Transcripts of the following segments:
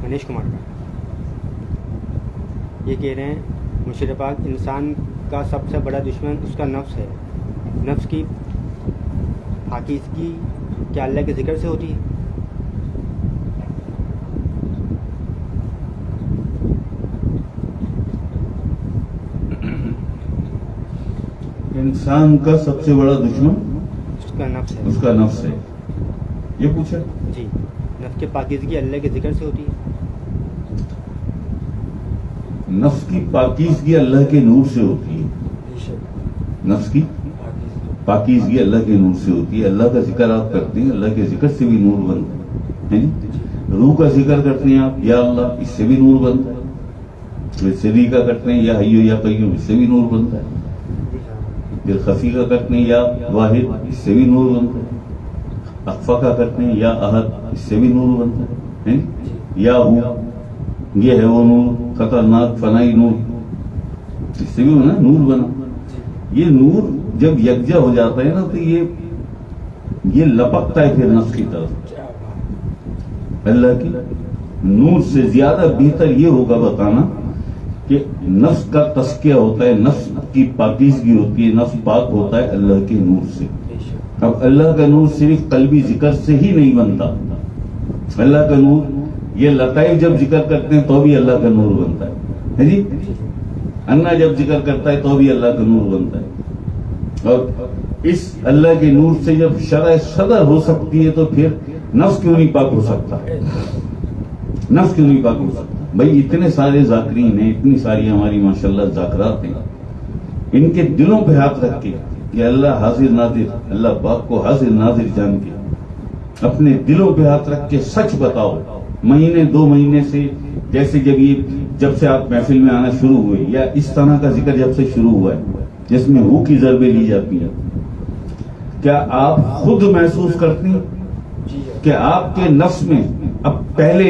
انیش کمار کا. یہ کہہ رہے ہیں مرشد پاک انسان کا سب سے بڑا دشمن اس کا نفس ہے. نفس کی پاکیزگی کیا اللہ کے ذکر سے ہوتی ہے؟ انسان کا سب سے بڑا دشمن اس کا نفس ہے. اس کا نفس ہے. یہ پوچھا جی. نفس کی پاکیزگی اللہ کے ذکر سے ہوتی ہے. نفس کی پاکیزگی اللہ کے نور سے ہوتی ہے. نفس کی پاکیزگی اللہ کے نور سے ہوتی ہے. اللہ کا ذکر آپ کرتے ہیں, اللہ کے ذکر سے بھی نور بنتا ہے. روح کا ذکر کرتے ہیں آپ, یا اللہ, اس سے بھی نور بنتا ہے. سری کا کرتے ہیں یا حیو یا قیوم, اس سے بھی نور بنتا ہے. دل خفی کا کرتے ہیں یا واحد, اس سے بھی نور بنتا ہے. اخفا کا کرتے ہیں یا احد, اس سے بھی نور بنتا ہے. یا ہو, یہ ہے وہ نور, خطرناک فنائی نور, اس سے بھی نور بنا. یہ نور جب یکجا ہو جاتا ہے نا تو یہ لپکتا ہے پھر نفس کی طرف. اللہ کی نور سے زیادہ بہتر یہ ہوگا بتانا کہ نفس کا تزکیہ ہوتا ہے, نفس کی پاکیزگی ہوتی ہے, نفس پاک ہوتا ہے اللہ کے نور سے. اب اللہ کا نور صرف قلبی ذکر سے ہی نہیں بنتا. اللہ کا نور یہ لطائف جب ذکر کرتے ہیں تو بھی اللہ کا نور بنتا ہے جی. انا جب ذکر کرتا ہے تو بھی اللہ کا نور بنتا ہے. اور اس اللہ کے نور سے جب شرع صدر ہو سکتی ہے تو پھر نفس کیوں نہیں پاک ہو سکتا؟ نفس کیوں نہیں پاک ہو سکتا؟ بھائی اتنے سارے ذاکرین ہیں, اتنی ساری ہماری ماشاءاللہ ذاکرات ہیں, ان کے دلوں پہ ہاتھ رکھ کے کہ اللہ حاضر ناظر, اللہ پاک کو حاضر ناظر جان کے اپنے دلوں پہ ہاتھ رکھ کے سچ بتاؤ. مہینے 2 مہینے سے جیسے جب سے آپ محفل میں آنا شروع ہوئے یا اس طرح کا ذکر جب سے شروع ہوا ہے جس میں ہو کی ضربیں لی جاتی ہیں, کیا آپ خود محسوس کرتے ہیں کہ آپ کے نفس میں اب پہلے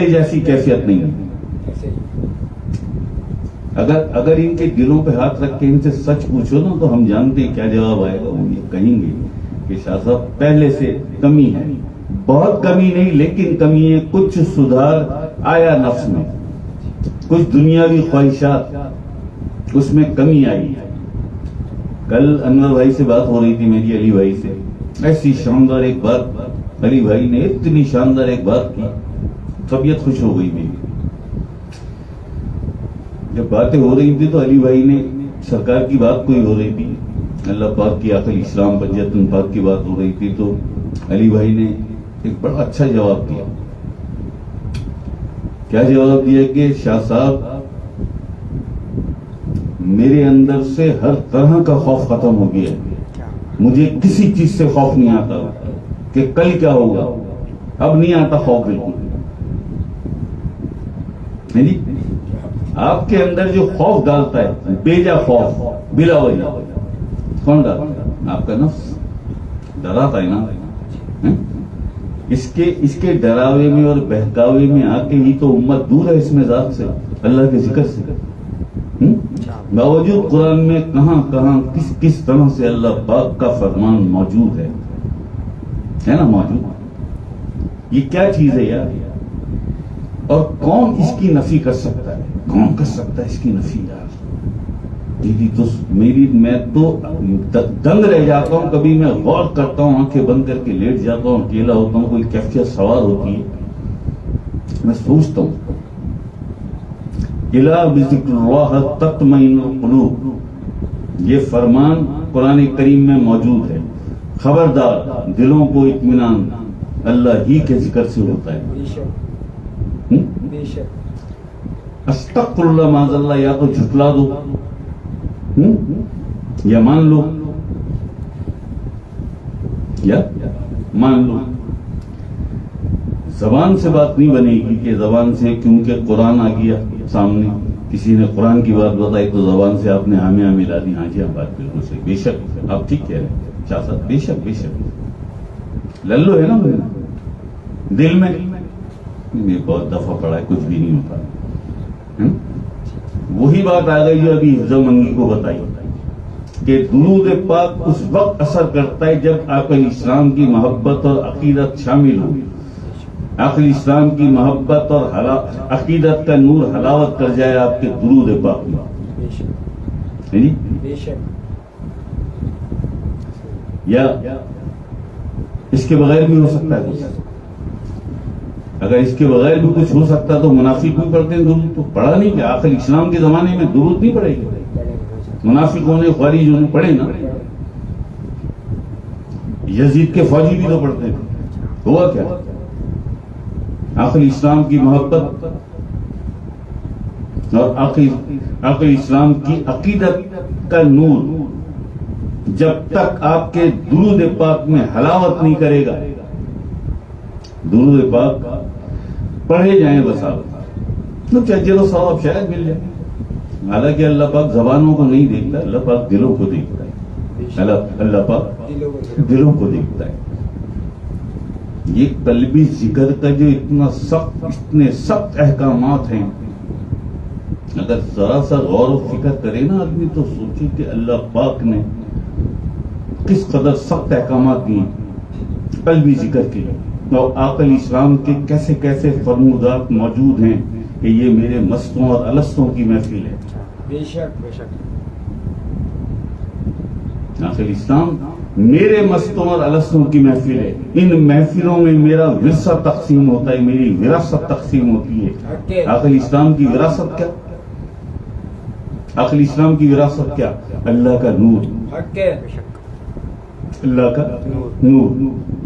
جیسی کیفیت نہیں ہے؟ اگر ان کے دلوں پہ ہاتھ رکھ کے ان سے سچ پوچھو نا تو ہم جانتے ہیں کیا جواب آئے گا. وہ یہ کہیں گے کہ شاہ صاحب پہلے سے کمی ہے, بہت کمی نہیں لیکن کمی ہے, کچھ سدھار آیا نفس میں, کچھ دنیاوی خواہشات اس میں کمی آئی. کل انور بھائی سے بات ہو رہی تھی میری, علی بھائی سے, ایسی شاندار ایک بات, علی بھائی نے اتنی شاندار ایک بات کی, طبیعت خوش ہو گئی میری. جب باتیں ہو رہی تھی تو علی بھائی نے سرکار کی بات کوئی ہو رہی تھی, اللہ پاک کی آخر اسلام پنجتن پاک کی بات ہو رہی تھی, تو علی بھائی نے ایک بڑا اچھا جواب دیا. کیا جواب دیا کہ شاہ صاحب میرے اندر سے ہر طرح کا خوف ختم ہو گیا ہے, مجھے کسی چیز سے خوف نہیں آتا کہ کل کیا ہوگا, اب نہیں آتا خوف بالکل. آپ کے اندر جو خوف ڈالتا ہے, بیجا خوف بلا وجہ, کون ڈالتا ہے؟ آپ کا نفس ڈراتا ہے نا. اس کے ڈراوے میں اور بہکاوے میں آ کے ہی تو امت دور ہے اس میں ذات سے, اللہ کے ذکر سے. باوجود قرآن میں کہاں کس طرح سے اللہ پاک کا فرمان موجود ہے نا, موجود. یہ کیا چیز ہے یار, اور کون اس کی نفی کر سکتا ہے؟ کون کر سکتا ہے اس کی نفی یار؟ میں تو دنگ رہ جاتا ہوں, کبھی میں غور کرتا ہوں, آنکھیں بند کر کے لیٹ جاتا ہوں, اکیلا ہوتا ہوں, کوئی کیفیت سوار ہوتی ہے, میں سوچتا ہوں الا بذکر اللہ تطمئن القلوب, یہ فرمان قرآن کریم میں موجود ہے. خبردار, دلوں کو اطمینان اللہ ہی کے ذکر سے ہوتا ہے. استغفر اللہ معاذ اللہ, یا تو جھٹلا دو یا مان لو, زبان سے بات نہیں بنے گی کہ زبان سے, کیونکہ قرآن آ گیا سامنے, کسی نے قرآن کی بات بتائی تو زبان سے آپ نے ہمیں ملا دی. ہاں جی, ہاں بات بالکل صحیح, بے شک آپ ٹھیک کہہ رہے ہیں شاہ صاحب, بے شک للو ہے نا دل میں بہت دفعہ پڑا ہے, کچھ بھی نہیں ہوتا. وہی بات آ گئی جو ابھی حفظ منگی کو بتائی کہ درود پاک اس وقت اثر کرتا ہے جب آقا اسلام کی محبت اور عقیدت شامل ہو. آقا اسلام کی محبت اور عقیدت کا نور حلاوت کر جائے آپ کے درود پاک میں. یا اس کے بغیر بھی ہو سکتا ہے کچھ. اگر اس کے بغیر بھی کچھ ہو سکتا تو منافق بھی پڑھتے ہیں درود. تو پڑھا نہیں کہ آخر اسلام کے زمانے میں درود نہیں پڑھے گا. منافقوں نے خوارجوں نے پڑھے نا. یزید کے فوجی بھی تو پڑھتے ہیں. ہوا کیا؟ آخر اسلام کی محبت اور آخر اسلام کی عقیدت کا نور جب تک آپ کے درود پاک میں حلاوت نہیں کرے گا. درود پاک پڑھے جائیں بس آپ تو اجر و ثواب شاید مل جائے. حالانکہ اللہ پاک زبانوں کو نہیں دیکھتا, اللہ پاک دلوں کو دیکھتا ہے. اللہ پاک دلوں کو دیکھتا ہے. یہ قلبی ذکر کا جو اتنے سخت احکامات ہیں, اگر ذرا سا غور و فکر کرے نا آدمی تو سوچے کہ اللہ پاک نے کس قدر سخت احکامات دیے قلبی ذکر کے لیے. اور آقا اسلام کے کیسے کیسے فرمودات موجود ہیں کہ یہ میرے مستوں اور الستوں کی محفل ہے. بے شک بے شک. آقا اسلام میرے مستوں اور الستوں کی محفل ہے. ان محفلوں میں میرا ورثہ تقسیم ہوتا ہے, میری وراثت تقسیم ہوتی ہے. آقا اسلام کی وراثت کیا؟ آقا اسلام کی وراثت کیا؟ اللہ کا نور, اللہ کا نور.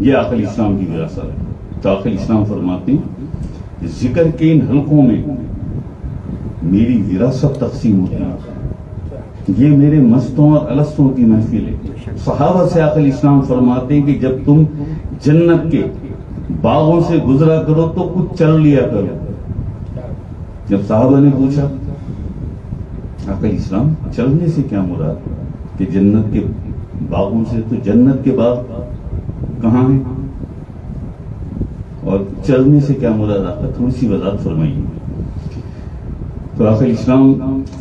یہ آقا اسلام کی وراثت ہے. تو آقا اسلام فرماتے ہیں ذکر کے ان حلقوں میں میری وراثت تقسیم ہوتی ہے. یہ میرے مستوں اور الستوں کی محفل ہے. صحابہ سے آقا اسلام فرماتے ہیں کہ جب تم جنت کے باغوں سے گزرا کرو تو کچھ چل لیا کرو. جب صحابہ نے پوچھا آقا اسلام چلنے سے کیا مراد کہ جنت کے باغوں سے, تو جنت کے باغ کہاں ہیں اور چلنے سے کیا مراد؟ آقا تھوڑی سی وضاحت فرمائیے. تو آقا اسلام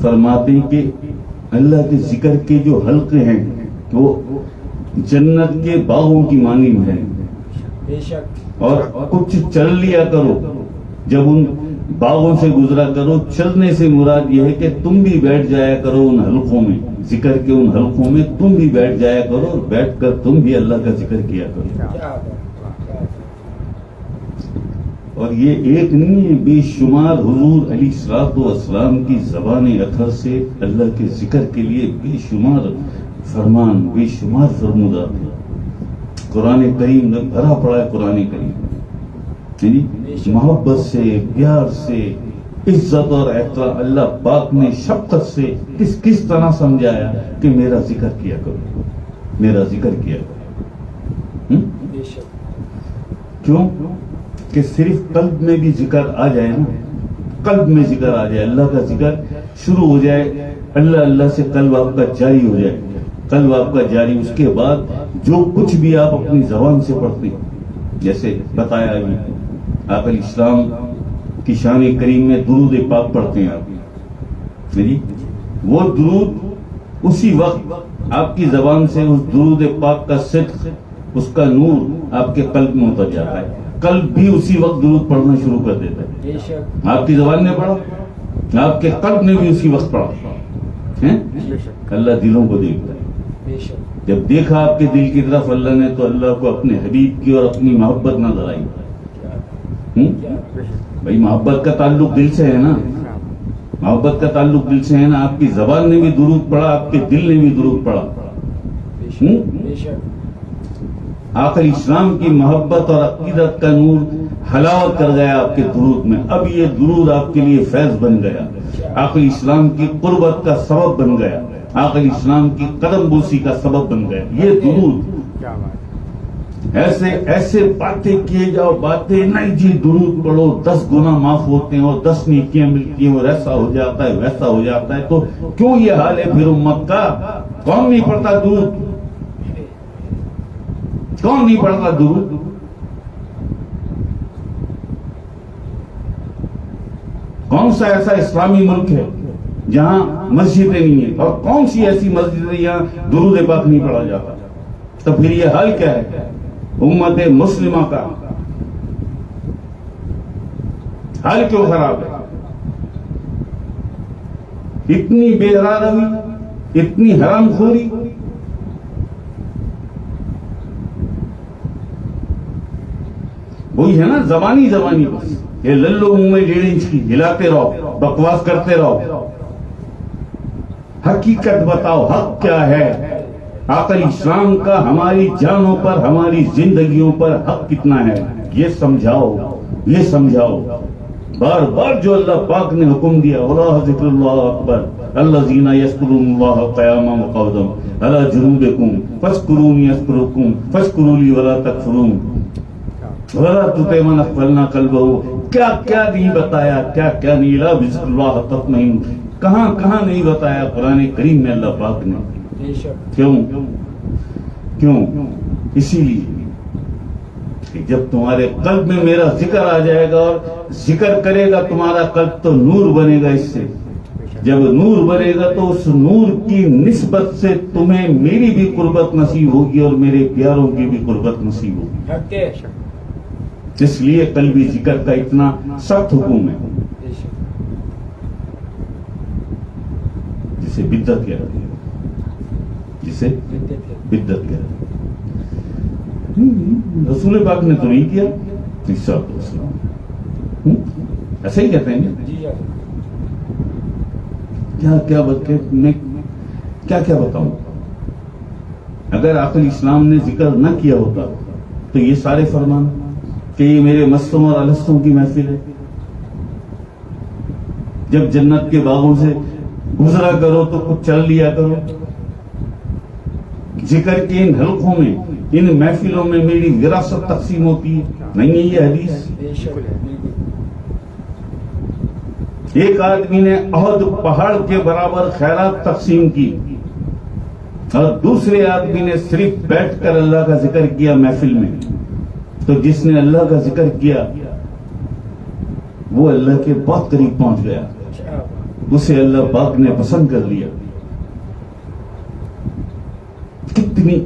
فرماتے ہیں کہ اللہ کے ذکر کے جو حلقے ہیں وہ جنت کے باغوں کی مانند ہیں. اور کچھ چل لیا کرو جب ان باغوں سے گزرا کرو. چلنے سے مراد یہ ہے کہ تم بھی بیٹھ جایا کرو ان حلقوں میں, ذکر کے ان حلقوں میں تم بھی بیٹھ جایا کرو اور بیٹھ کر تم بھی اللہ کا ذکر کیا کرو. اور یہ ایک نہیں ہے, بے شمار حضور علیہ الصلوۃ والسلام کی زبان اطہر سے اللہ کے ذکر کے لیے بے شمار فرمان, بے شمار فرمودات ہیں. قرآن کریم نے بھرا پڑا ہے. قرآن کریم یعنی محبت سے, پیار سے, عزت اور احترام اللہ پاک نے شفقت سے کس طرح سمجھایا کہ میرا ذکر کیا کرو, میرا ذکر کیا کرو. کیوں کہ صرف قلب میں بھی ذکر آ جائے نا, قلب میں ذکر آ جائے, اللہ کا ذکر شروع ہو جائے, اللہ اللہ سے قلب آپ کا جاری ہو جائے, قلب آپ کا جاری. اس کے بعد جو کچھ بھی آپ اپنی زبان سے پڑھتے ہیں, جیسے بتایا آقا اسلام کی شان کریم میں درود پاک پڑھتے ہیں آپ, وہ درود اسی وقت آپ کی زبان سے اس درود پاک کا صدق, اس کا نور آپ کے قلب میں اتر جاتا ہے. قلب بھی اسی وقت درود پڑھنا شروع کر دیتا ہے. آپ کی زبان نے پڑھا, آپ کے قلب نے بھی اسی وقت پڑھا. اللہ دلوں کو دیکھتا ہے. جب دیکھا آپ کے دل کی طرف اللہ نے تو اللہ کو اپنے حبیب کی اور اپنی محبت نظر آئی. بھائی محبت کا تعلق دل سے ہے نا, محبت کا تعلق دل سے ہے نا. آپ کی زبان نے بھی درود پڑھا, آپ کے دل نے بھی درود پڑھا. آقا اسلام کی محبت اور عقیدت کا نور حلاوت کر گیا آپ کے درود میں. اب یہ درود آپ کے لیے فیض بن گیا, آقا اسلام کی قربت کا سبب بن گیا, آقا اسلام کی قدم بوسی کا سبب بن گیا. یہ درود ایسے باتیں کیے جاؤ, باتیں نہیں جی درود پڑھو 10 گناہ معاف ہوتے ہیں اور 10 نیکیاں ملتی ہیں اور ایسا ہو جاتا ہے ویسا ہو جاتا ہے. تو کیوں یہ حال ہے پھر امت کا؟ کون نہیں پڑھتا درود؟ کون نہیں پڑھتا درود؟ کون سا ایسا اسلامی ملک ہے جہاں مسجدیں نہیں ہیں، اور کون سی ایسی مسجد ہے جہاں درود پاک نہیں پڑھا جاتا؟ تو پھر یہ حل کیا ہے امت مسلمہ کا؟ حال کیوں خراب ہے؟ اتنی بے روی، اتنی حرام خوری، وہی ہے نا زبانی بس یہ للو منہ میں 1.5 انچ کی ہلاتے رہو، بکواس کرتے رہو، حقیقت بتاؤ حق کیا ہے؟ آقا اسلام کا ہماری جانوں پر، ہماری زندگیوں پر حق کتنا ہے، یہ سمجھاؤ، یہ سمجھاؤ۔ بار بار جو اللہ پاک نے حکم دیا، اللہ ذکر اللہ اکبر، الذین یذکرون اللہ قیاما وقعودا علی جنوبکم فاذکرونی اذکرکم فاشکروا لی ولا تکفرون ولا تطع من اغفلنا قلبہ۔ کیا کیا نہیں بتایا، کیا کیا نہیں، لا بذکر اللہ تطمئن، کہاں کہاں نہیں بتایا قرآن کریم میں اللہ پاک نے۔ کیوں؟ اسی لیے کہ جب تمہارے قلب میں میرا ذکر آ جائے گا اور ذکر کرے گا تمہارا قلب تو نور بنے گا، اس سے جب نور بنے گا تو اس نور کی نسبت سے تمہیں میری بھی قربت نصیب ہوگی اور میرے پیاروں کی بھی قربت نصیب ہوگی۔ اس لیے قلبی ذکر کا اتنا سخت حکم ہے، جسے بدعت کہتے ہیں، جسے بدعت کہتے ہیں۔ رسول پاک نے تو نہیں کیا، ایسے ہی کہتے ہیں کیا کیا بتاؤں؟ اگر آخر اسلام نے ذکر نہ کیا ہوتا تو یہ سارے فرمان کہ یہ میرے مستوں اور الستوں کی محفل ہے، جب جنت کے باغوں سے گزرا کرو تو کچھ چل لیا کرو، ذکر کے ان حلقوں میں، ان محفلوں میں میری وراثت تقسیم ہوتی ہے، نہیں ہے یہ حدیث؟ ایک آدمی نے احد پہاڑ کے برابر خیرات تقسیم کی اور دوسرے آدمی نے صرف بیٹھ کر اللہ کا ذکر کیا محفل میں، تو جس نے اللہ کا ذکر کیا وہ اللہ کے بہت قریب پہنچ گیا، اسے اللہ پاک نے پسند کر لیا۔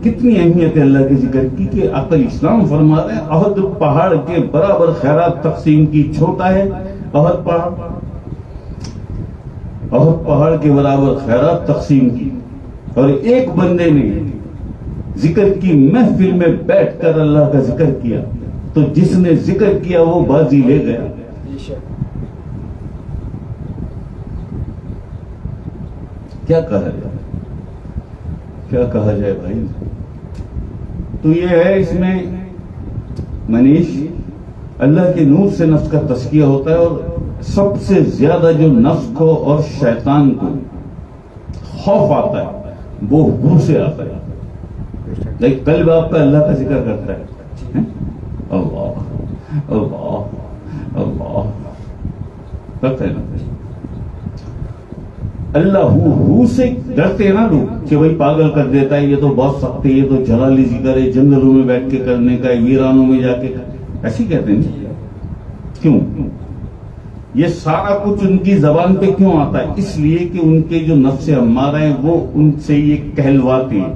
کتنی اہمیت ہے اللہ کے ذکر کی کہ آقا اسلام فرما رہے ہیں احد پہاڑ کے برابر خیرات تقسیم کی۔ چھوٹا ہے احد پہاڑ، احد پہاڑ کے برابر خیرات تقسیم کی، اور ایک بندے نے ذکر کی محفل میں بیٹھ کر اللہ کا ذکر کیا تو جس نے ذکر کیا وہ بازی لے گیا۔ کیا کہا جائے، کیا کہا جائے بھائی؟ تو یہ ہے اس میں منیش اللہ کے نور سے نفس کا تزکیہ ہوتا ہے، اور سب سے زیادہ جو نفس کو اور شیطان کو خوف آتا ہے وہ حضور سے آتا ہے۔ لیکن قلب آپ کا اللہ کا ذکر کرتا ہے، اللہ اللہ اللہ کرتا ہے نا، اللہ ہو سے ڈرتے ہیں نا لوگ کہ بھائی پاگل کر دیتا ہے، یہ تو بہت سخت ہے، یہ تو جلالی ذکر ہے، جنگلوں میں بیٹھ کے کرنے کا ہے، ویرانوں میں جا کے، ایسے کہتے ہیں۔ کیوں یہ سارا کچھ ان کی زبان پہ کیوں آتا ہے؟ اس لیے کہ ان کے جو نفس امارہ ہیں وہ ان سے یہ کہلواتے ہیں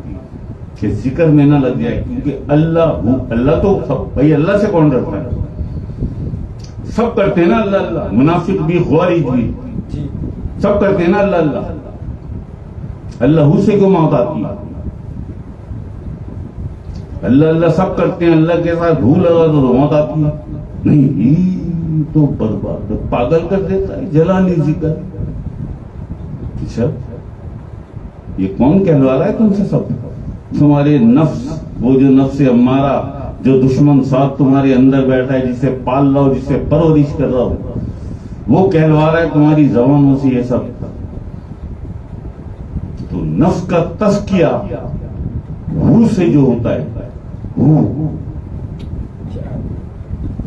کہ ذکر میں نہ لگ جائے، کیونکہ اللہ تو سب، بھائی اللہ سے کون ڈرتا ہے؟ سب کرتے ہیں نا اللہ اللہ، منافق بھی، خوارج بھی، سب کرتے ہیں نا اللہ اللہ۔ اللہ سے کیوں موت آتی ہے؟ اللہ اللہ سب کرتے ہیں، اللہ کے ساتھ بھول لگا تو موت آتی ہے نہیں، تو برباد پاگل کر دیتا ہے جلالی ذکر۔ اچھا یہ کون کہلوا رہا ہے تم سے؟ سب تمہارے نفس، وہ جو نفس امارہ، جو دشمن ساتھ تمہارے اندر بیٹھا ہے، جسے پال رہا ہو، جسے پرورش کر رہا ہو، وہ کہلوا رہا ہے تمہاری زبانوں سے یہ سب۔ تو نفس کا تزکیہ روح سے جو ہوتا ہے،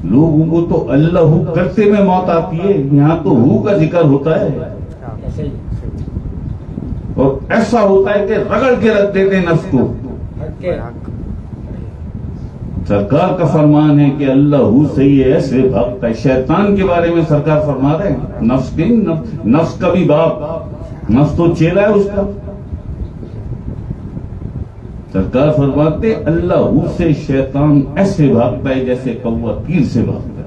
لوگوں کو تو اللہ کرتے میں موت آتی ہے، یہاں تو ہو کا ذکر ہوتا ہے، اور ایسا ہوتا ہے کہ رگڑ کے رکھ دیتے نفس کو۔ سرکار کا فرمان ہے کہ اللہ صحیح ہے، ایسے بھاگتا ہے۔ شیطان کے بارے میں سرکار فرما رہے ہیں نفس کا بھی باپ نفس تو چہرہ ہے اس کا. سرکار فرماتے اللہ سے شیطان ایسے بھاگتا ہے جیسے کوا تیر سے بھاگتا ہے،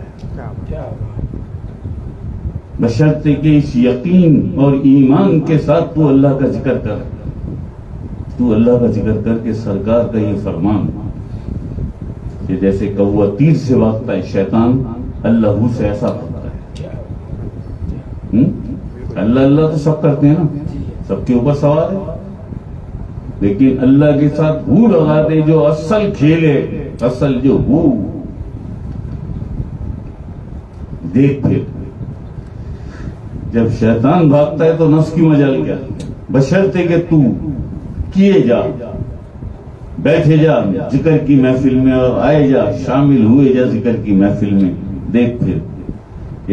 بشرطے کہ اس یقین اور ایمان کے ساتھ تو اللہ کا ذکر کر، تو اللہ کا ذکر کر کے سرکار کا یہ فرمان کہ جیسے کوا تیر سے بھاگتا ہے شیطان اللہ سے ایسا بھاگتا ہے. اللہ اللہ تو سب کرتے ہیں نا، سب کے اوپر سوال ہے، لیکن اللہ کے ساتھ وہ لگا دے جو اصل کھیلے، اصل جو وہ دیکھ پھر جب شیطان بھاگتا ہے تو نفس کی مجال کیا، بشرطے کہ تو کیے جا، بیٹھے جا ذکر کی محفل میں اور آئے جا، شامل ہوئے جا ذکر کی محفل میں. دیکھ پھر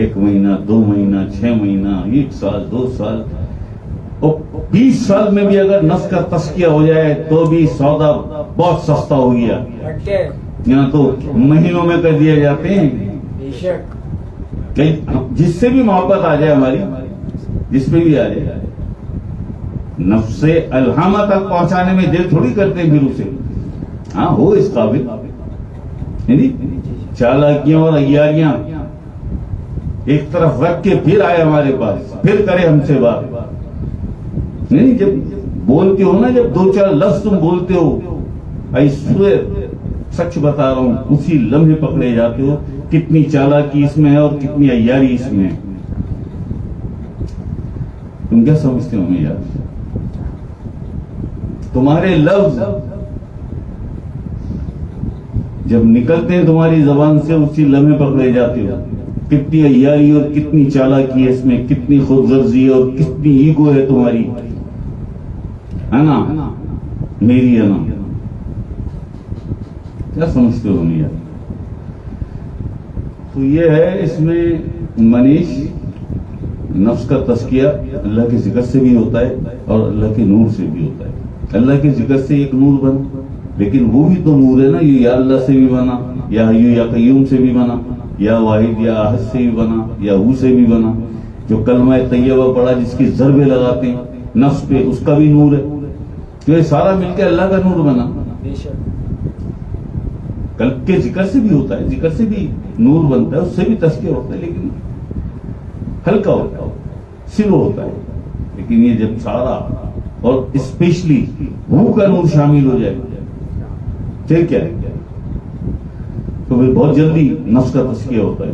1 مہینہ 2 مہینہ 6 مہینہ 1 سال 2 سال اور 20 سال میں بھی اگر نفس کا تزکیہ ہو جائے تو بھی سودا بہت سستا ہو گیا. یہاں تو مہینوں میں کر دیے جاتے ہیں. جس سے بھی محبت آ جائے ہماری، جس پہ بھی آ جائے، نفس سے الہامہ تک پہنچانے میں دیر تھوڑی کرتے ہیں پھر اسے. ہاں ہو اس قابل، یعنی چالاکیاں اور عیاریاں ایک طرف رکھ کے پھر آئے ہمارے پاس، پھر کرے ہم سے بات. نہیں جب بولتے ہو نا، جب 2-4 لفظ تم بولتے ہو، سچ بتا رہا ہوں، اسی لمحے پکڑے جاتے ہو کتنی چالاکی اس میں ہے اور کتنی عیاری اس میں ہے. تم کیا سمجھتے ہو ہمیں یار؟ تمہارے لفظ جب نکلتے ہیں تمہاری زبان سے اسی لمحے پکڑے جاتے ہو. کتنی عیاری اور کتنی چالاکی ہے اس میں، کتنی خود غرضی اور کتنی ایگو ہے تمہاری، ہے نا؟ میری ہے نا. کیا سمجھتے ہو ہمیں یار؟ تو یہ ہے اس میں منیش، نفس کا تزکیہ اللہ کے ذکر سے بھی ہوتا ہے اور اللہ کے نور سے بھی ہوتا ہے. اللہ کے ذکر سے ایک نور بنا، لیکن وہ بھی تو نور ہے نا، یہ یا اللہ سے بھی بنا، یا حی یا قیوم سے بھی بنا، یا واحد یا احد سے بھی بنا، یا ہو سے بھی بنا. جو کلمہ طیبہ پڑھا جس کی ضربے لگاتے ہیں نفس پہ، اس کا بھی نور ہے. تو یہ سارا مل کے اللہ کا نور بنا. قلب کے ذکر سے بھی ہوتا ہے، ذکر سے بھی نور بنتا ہے، اس سے بھی تزکیہ ہوتا ہے، لیکن ہلکا ہوتا ہے، سلو ہوتا ہے. لیکن یہ جب سارا اور اسپیشلی روح کا نور شامل ہو جائے پھر کیا ہے؟ تو پھر بہت جلدی نفس کا تزکیہ ہوتا ہے.